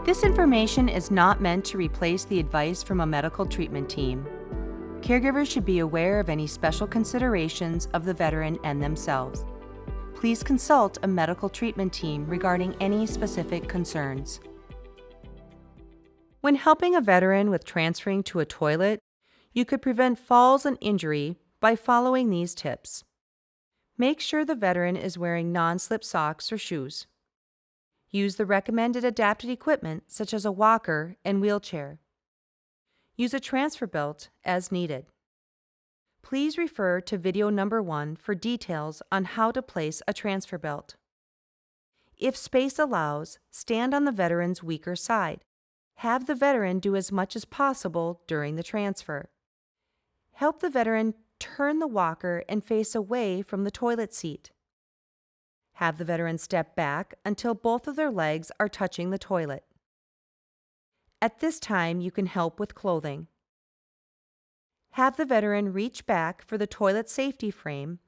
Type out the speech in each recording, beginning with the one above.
This information is not meant to replace the advice from a medical treatment team. Caregivers should be aware of any special considerations of the veteran and themselves. Please consult a medical treatment team regarding any specific concerns. When helping a veteran with transferring to a toilet, you could prevent falls and injury by following these tips. Make sure the veteran is wearing non-slip socks or shoes. Use the recommended adapted equipment such as a walker and wheelchair. Use a transfer belt as needed. Please refer to video number 1 for details on how to place a transfer belt. If space allows, stand on the veteran's weaker side. Have the veteran do as much as possible during the transfer. Help the veteran turn the walker and face away from the toilet seat. Have the veteran step back until both of their legs are touching the toilet. At this time, you can help with clothing. Have the veteran reach back for the toilet safety frame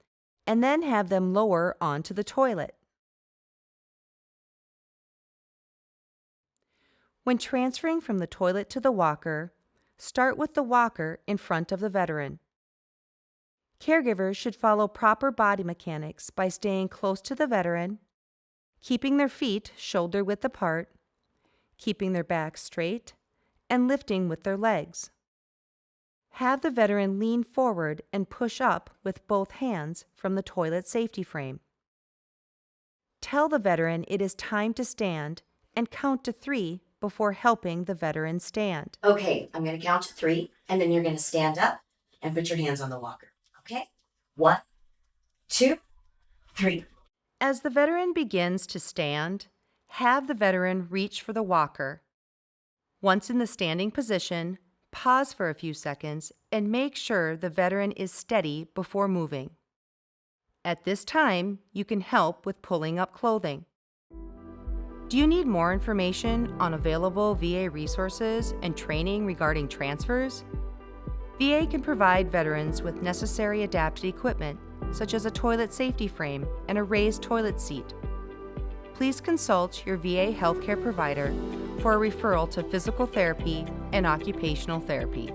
and then have them lower onto the toilet. When transferring from the toilet to the walker, start with the walker in front of the veteran. Caregivers should follow proper body mechanics by staying close to the veteran, keeping their feet shoulder width apart, keeping their back straight, and lifting with their legs. Have the veteran lean forward and push up with both hands from the toilet safety frame. Tell the veteran it is time to stand and count to 3 before helping the veteran stand. Okay, I'm going to count to 3, and then you're going to stand up and put your hands on the walker. Okay? 1, 2, 3. As the veteran begins to stand, have the veteran reach for the walker. Once in the standing position, pause for a few seconds and make sure the veteran is steady before moving. At this time, you can help with pulling up clothing. Do you need more information on available VA resources and training regarding transfers? VA can provide veterans with necessary adapted equipment, such as a toilet safety frame and a raised toilet seat. Please consult your VA healthcare provider for a referral to physical therapy and occupational therapy.